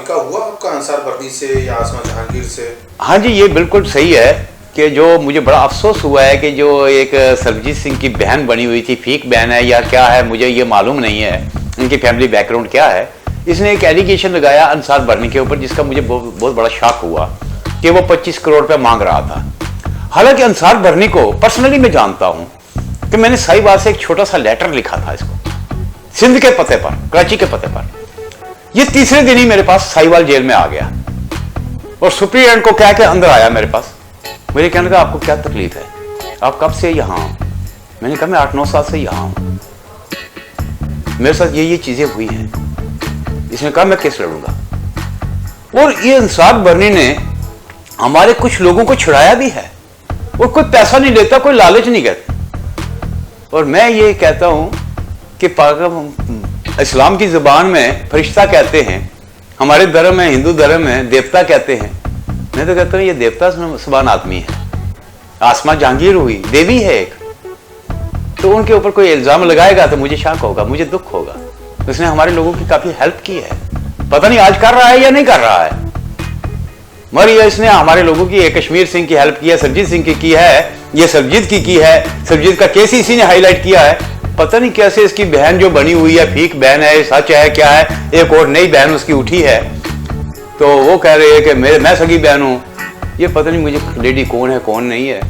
राबिका हुआ आपका अंसार बर्नी से या आसमा जहांगीर से? हाँ जी, ये बिल्कुल सही है कि जो मुझे बड़ा अफसोस हुआ है कि जो एक सरबजीत सिंह की बहन बनी हुई थी, फेक बहन है या क्या है मुझे ये मालूम नहीं है, इनकी फैमिली बैकग्राउंड क्या है, इसने एक एलिगेशन लगाया अंसार बर्नी के ऊपर जिसका मुझे बहुत बड़ा शॉक हुआ कि वो 25 करोड़ रुपये मांग रहा था। हालांकि अंसार बर्नी को पर्सनली मैं जानता हूँ कि मैंने साहिवाल से एक छोटा सा लेटर लिखा था इसको, सिंध के पते पर, कराची के पते पर। ये तीसरे दिन ही मेरे पास साहिवाल जेल में आ गया और सुप्रिटेंडेंट को कह के अंदर आया मेरे पास। मेरे कहने का आपको क्या तकलीफ है, आप कब से यहाँ हो? मैंने कहा मैं 8-9 साल से यहाँ हूँ, मेरे साथ ये चीजें हुई हैं। इसने कहा मैं केस लड़ूंगा। और ये अंसार बर्नी ने हमारे कुछ लोगों को छुड़ाया भी है और कोई पैसा नहीं लेता, कोई लालच नहीं कहता। और मैं ये कहता हूं कि इस्लाम की जुबान में फरिश्ता कहते हैं, हमारे धर्म में, हिंदू धर्म में देवता कहते हैं। मैं तो कहता हूं ये देवता समान आदमी है। आसमा जहांगीर हुई, देवी है एक, तो उनके ऊपर कोई इल्जाम लगाएगा तो मुझे शक होगा, मुझे दुख होगा। उसने हमारे लोगों की काफी हेल्प की है, पता नहीं आज कर रहा है या नहीं कर रहा है, मगर ये इसने हमारे लोगों की, कश्मीर सिंह की हेल्प की है, सरबजीत सिंह की है, ये सरबजीत की है। सरबजीत का केस इसी ने हाईलाइट किया है। पता नहीं कैसे इसकी बहन जो बनी हुई है, फेक बहन है, सच है क्या है, एक और नई बहन उसकी उठी है तो वो कह रही है कि मैं सगी बहन हूं। ये पता नहीं मुझे लेडी कौन है कौन नहीं है,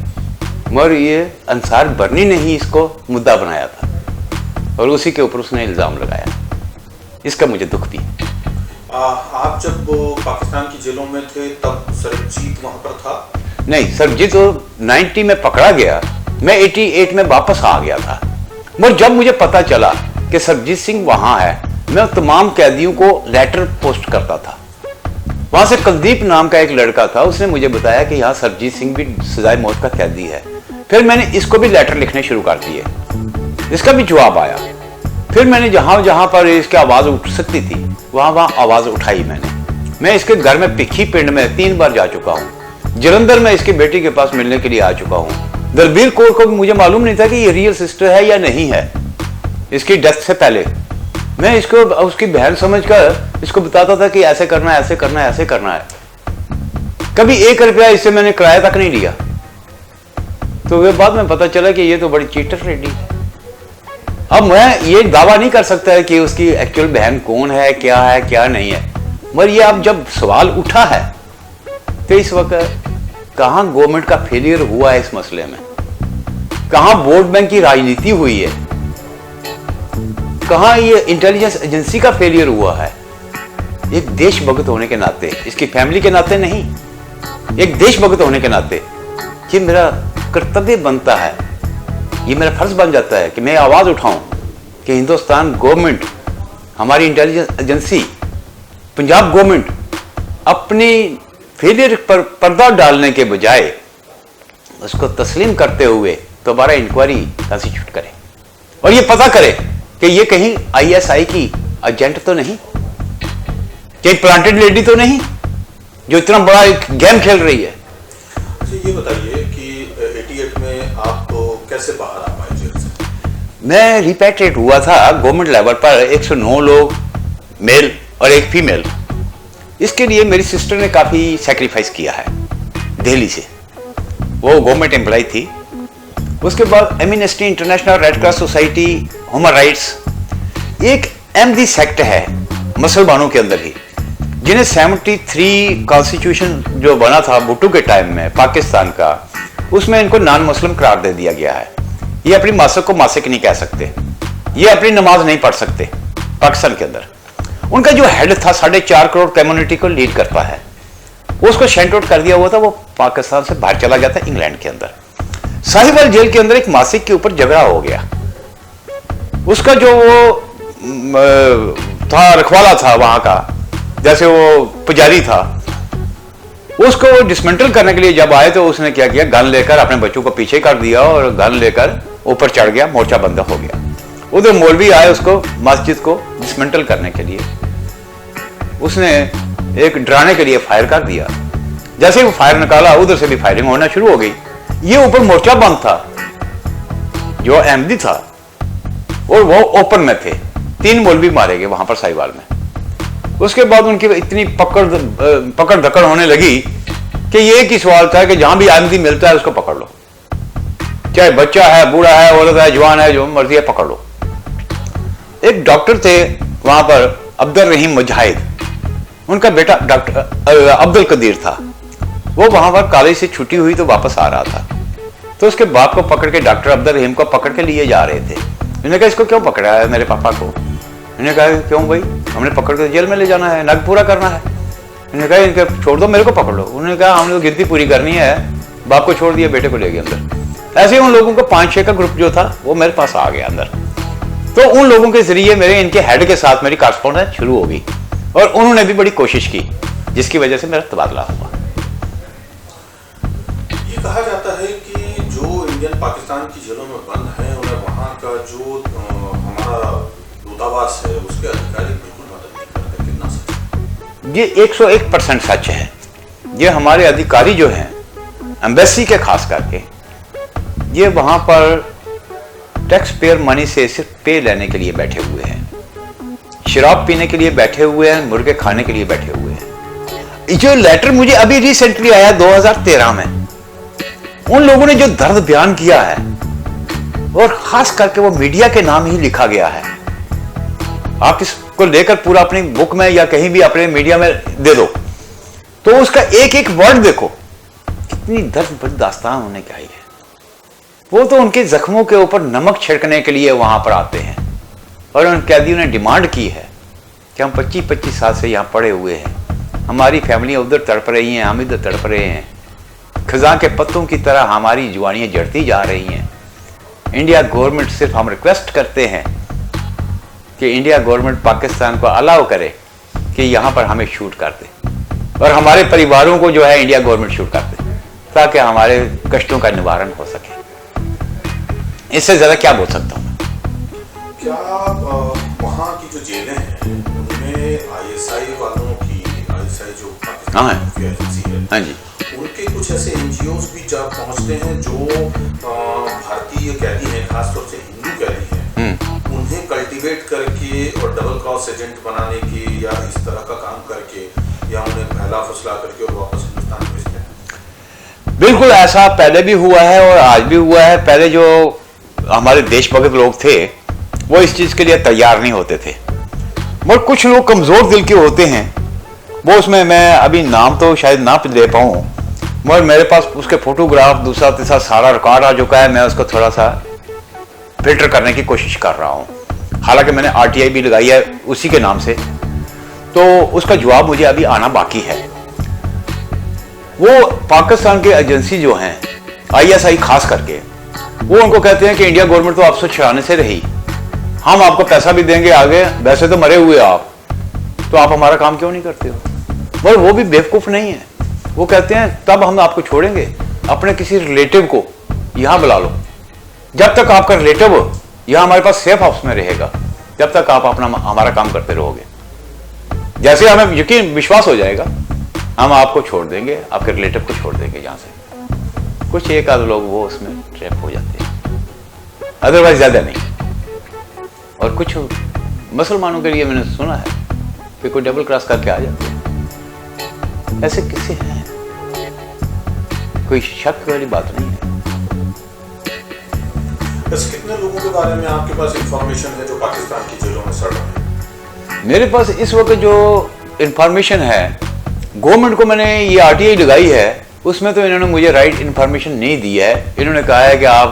मगर ये अंसार बर्नी ने ही इसको मुद्दा बनाया था और उसी के ऊपर उसने इल्जाम लगाया। इसका मुझे दुख भी है। आप जब पाकिस्तान की जेलों में थे तब सरबजीत वहां पर था? नहीं, सरबजीत तो 90 में पकड़ा गया, मैं 88 में वापस आ गया था। मगर जब मुझे पता चला कि सरबजीत सिंह वहां है, मैं तमाम कैदियों को लेटर पोस्ट करता था। वहां से कुलदीप नाम का एक लड़का था, उसने मुझे बताया कि यहाँ सरबजीत सिंह भी सजाए मौत का कैदी है। फिर मैंने इसको भी लेटर लिखने शुरू कर दिए, इसका भी जवाब आया। फिर मैंने जहां जहां पर इसकी आवाज उठ सकती थी वहां आवाज उठाई मैं इसके घर में पिखी पिंड में 3 बार जा चुका हूं। जलंधर में इसकी बेटी के पास मिलने के लिए आ चुका हूं। दलबीर कौर को मुझे मालूम नहीं था कि ये रियल सिस्टर है या नहीं है। इसकी डेथ से पहले मैं इसको उसकी बहन समझकर इसको बताता था कि ऐसे करना है, ऐसे करना है, ऐसे करना है। कभी 1 रुपया इससे मैंने किराया तक नहीं लिया। तो वे बाद में पता चला कि ये तो बड़ी चीटर लेडी है। अब मैं ये दावा नहीं कर सकता है कि उसकी एक्चुअल बहन कौन है क्या नहीं है, मगर ये अब जब सवाल उठा है तो इस वक्त कहां गवर्नमेंट का फेलियर हुआ है इस मसले में, कहां वोट बैंक की राजनीति हुई है, कहां ये इंटेलिजेंस एजेंसी का फेलियर हुआ है। एक देशभक्त होने के नाते, इसकी फैमिली के नाते नहीं, एक देशभक्त होने के नाते ये मेरा कर्तव्य बनता है, ये मेरा फर्ज बन जाता है कि मैं आवाज उठाऊं कि हिंदुस्तान गवर्नमेंट, हमारी इंटेलिजेंस एजेंसी, पंजाब गवर्नमेंट अपनी फेलियर पर पर्दा डालने के बजाय उसको तस्लीम करते हुए दोबारा इंक्वायरी कंस्टिट्यूट करे और ये पता करे कि ये कहीं ISI की एजेंट तो नहीं, कहीं प्लांटेड लेडी तो नहीं जो इतना बड़ा एक गेम खेल रही है। अच्छा, ये बताइए कि 88 में आप कैसे बाहर आ पाए जेल से? मैं रिपैट्रिएट हुआ था गवर्नमेंट लेवल पर, 109 लोग मेल और 1 फीमेल। इसके लिए मेरी सिस्टर ने काफी सैक्रिफाइस किया है दिल्ली से, वो गवर्नमेंट एम्प्लॉय थी। उसके बाद amnesty international, red cross society, human rights, एक अहमदी सेक्ट है मुसलमानों के अंदर ही, जिन्हें 73 कॉन्स्टिट्यूशन जो बना था भुट्टो के टाइम में पाकिस्तान का, उसमें इनको नॉन मुस्लिम करार दे दिया गया है। ये अपनी मासिक को मासिक नहीं कह सकते, ये अपनी नमाज नहीं पढ़ सकते पाकिस्तान के अंदर। उनका जो हेड था 4.5 करोड़ कम्युनिटी को लीड करता है, उसको शेंट आउट कर दिया हुआ था, वो पाकिस्तान से बाहर चला गया था इंग्लैंड के अंदर। साहिवाल जेल के अंदर एक मासिक के ऊपर झगड़ा हो गया। उसका जो वो था रखवाला था वहां का, जैसे वो पुजारी था, उसको डिसमेंटल करने के लिए जब आए तो उसने क्या किया, गन लेकर अपने बच्चों को पीछे कर दिया और गन लेकर ऊपर चढ़ गया, मोर्चा बंद हो गया। उधर मौलवी आए उसको मस्जिद को डिसमेंटल करने के लिए, उसने एक डराने के लिए फायर कर दिया। जैसे ही वो फायर निकाला उधर से भी फायरिंग होना शुरू हो गई। ये ऊपर मोर्चा बंद था, जो अहमदी था और वो ओपन में थे। 3 मौलवी मारे गए वहां पर साहिवाल में। उसके बाद उनकी इतनी पकड़ धकड़ होने लगी कि ये एक ही सवाल था कि जहां भी आमदी मिलता है उसको पकड़ लो, चाहे बच्चा है, बूढ़ा है, औरत है, जवान है, जो मर्जी है पकड़ लो। एक डॉक्टर थे वहां पर, अब्दुल रहीम मुजाहिद, उनका बेटा डॉक्टर अब्दुल कदीर था। वो वहां पर कॉलेज से छुट्टी हुई तो वापस आ रहा था, तो उसके बाप को पकड़ के डॉक्टर अब्दुल रहीम को पकड़ के लिए जा रहे थे। उन्होंने कहा इसको क्यों पकड़ा है मेरे पापा को? उन्होंने कहा क्यों भाई, हमने पकड़ कर जेल में ले जाना है, नग पूरा करना है। उन्होंने कहा इनके छोड़ दो, मेरे को पकड़ लो। उन्होंने कहा हमने तो गिनती पूरी करनी है, बाप को छोड़ दिया, बेटे को ले गए अंदर। ऐसे उन लोगों को 5-6 का ग्रुप जो था वो मेरे पास आ गया अंदर। तो उन लोगों के जरिए मेरे इनके हेड के साथ मेरी कॉरेस्पॉन्डेंस शुरू हो गई और उन्होंने भी बड़ी कोशिश की, जिसकी वजह से मेरा तबादला हुआ। ये कहा जाता है कि जो इंडियन पाकिस्तान की जेलों में बंद हैं उन्हें वहाँ का जो हमारा दूतावास है उसके अधिकारी बिल्कुल मदद नहीं करते, कितना सच? ये 101% सच है। ये हमारे अधिकारी जो हैं एम्बेसी के खास करके, ये वहां पर टैक्स पेयर मनी से सिर्फ पे लेने के लिए बैठे हुए हैं, शराब पीने के लिए बैठे हुए हैं, मुर्गे खाने के लिए बैठे हुए हैं। जो लेटर मुझे अभी रिसेंटली आया 2013 में, उन लोगों ने जो दर्द बयान किया है और खास करके वो मीडिया के नाम ही लिखा गया है। आप इसको लेकर पूरा अपनी बुक में या कहीं भी अपने मीडिया में दे दो तो उसका एक एक वर्ड देखो, कितनी दर्द भरी दास्तान उन्होंने कही है। वो तो उनके जख्मों के ऊपर नमक छिड़कने के लिए वहां पर आते हैं और उन कैदियों ने डिमांड की है कि हम 25-25 साल से यहां पड़े हुए हैं, हमारी फैमिलियां उधर तड़प रही हैं, हम इधर तड़प रहे हैं, खजा के पत्तों की तरह हमारी जवानियां जड़ती जा रही हैं। इंडिया गवर्नमेंट सिर्फ हम रिक्वेस्ट करते हैं कि इंडिया गवर्नमेंट पाकिस्तान को अलाउ करे कि यहां पर हमें शूट कर दे और हमारे परिवारों को जो है इंडिया गवर्नमेंट शूट कर दे, ताकि हमारे कष्टों का निवारण हो सके। इससे ज्यादा क्या बोल सकता हूं? क्या वहाँ की जो जेलें हैं उनमें आईएसआई वालों की, आईएसआई जो पाकिस्तान की एजेंसी है, हाँ जी, उनके कुछ ऐसे एनजीओज भी जा पहुंचते हैं जो भारतीय कैदी हैं, खासतौर से हिंदू कैदी हैं, उन्हें कल्टीवेट करके और डबल क्रॉस एजेंट बनाने की या इस तरह का काम करके या उन्हें पहला फसला करके और वापस हिंदुस्तान भेजते हैं? बिल्कुल ऐसा पहले भी हुआ है और आज भी हुआ है। पहले जो हमारे देशभक्त लोग थे वो इस चीज के लिए तैयार नहीं होते थे, मगर कुछ लोग कमजोर दिल के होते हैं, वो उसमें मैं अभी नाम तो शायद ना दे पाऊं, मगर मेरे पास उसके फोटोग्राफ दूसरा तीसरा सारा रिकॉर्ड आ चुका है। मैं उसको थोड़ा सा फिल्टर करने की कोशिश कर रहा हूं। हालांकि मैंने आरटीआई भी लगाई है उसी के नाम से, तो उसका जवाब मुझे अभी आना बाकी है। वो पाकिस्तान के एजेंसी जो हैं, आईएसआई खास करके, वो उनको कहते हैं कि इंडिया गवर्नमेंट तो आपसे छुड़ाने से रही, हम आपको पैसा भी देंगे आगे, वैसे तो मरे हुए आप, तो आप हमारा काम क्यों नहीं करते हो? मगर वो भी बेवकूफ नहीं है। वो कहते हैं तब हम आपको छोड़ेंगे, अपने किसी रिलेटिव को यहां बुला लो, जब तक आपका रिलेटिव यहां हमारे पास सेफ हाउस में रहेगा जब तक आप अपना हमारा काम करते रहोगे। जैसे हमें यकीन विश्वास हो जाएगा हम आपको छोड़ देंगे, आपके रिलेटिव को छोड़ देंगे यहां से। कुछ एक आध लोग वो उसमें ट्रैप हो जाते हैं, अदरवाइज ज्यादा नहीं। और कुछ मुसलमानों के लिए मैंने सुना है कि कोई डबल क्रॉस करके आ जाते हैं। ऐसे किस्से हैं, कोई शक वाली बात नहीं है। बस कितने लोगों के बारे में आपके पास इंफॉर्मेशन है जो पाकिस्तान की जेलों में सड़ रहे हैं? मेरे पास इस वक्त जो इंफॉर्मेशन है, गवर्नमेंट को मैंने ये आरटीआई लगाई है, उसमें तो इन्होंने मुझे राइट इंफॉर्मेशन नहीं दी है। इन्होंने कहा है कि आप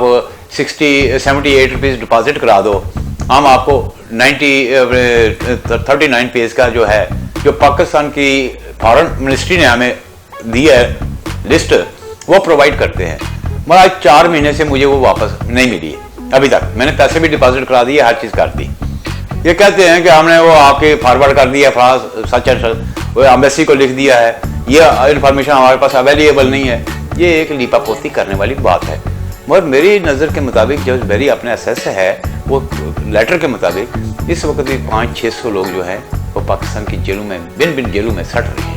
78 रुपीज डिपॉजिट करा दो, हम आपको 39 पेज का जो है, जो पाकिस्तान की फॉरेन मिनिस्ट्री ने हमें दी है लिस्ट, वो प्रोवाइड करते हैं। मगर आज 4 महीने से मुझे वो वापस नहीं मिली है अभी तक। मैंने पैसे भी डिपॉजिट करा दिए, हर चीज़ कर दी। ये कहते हैं कि हमने वो आपके फॉरवर्ड कर दिया, सच वो एम्बेसी को लिख दिया है, ये इन्फॉर्मेशन हमारे पास अवेलेबल नहीं है। ये एक लीपापोती करने वाली बात है। मगर मेरी नज़र के मुताबिक जो मेरी अपने असेस है, वो लेटर के मुताबिक इस वक्त भी 500-600 लोग जो हैं वो पाकिस्तान की जेलों में, बिन जेलों में सड़ रहे हैं।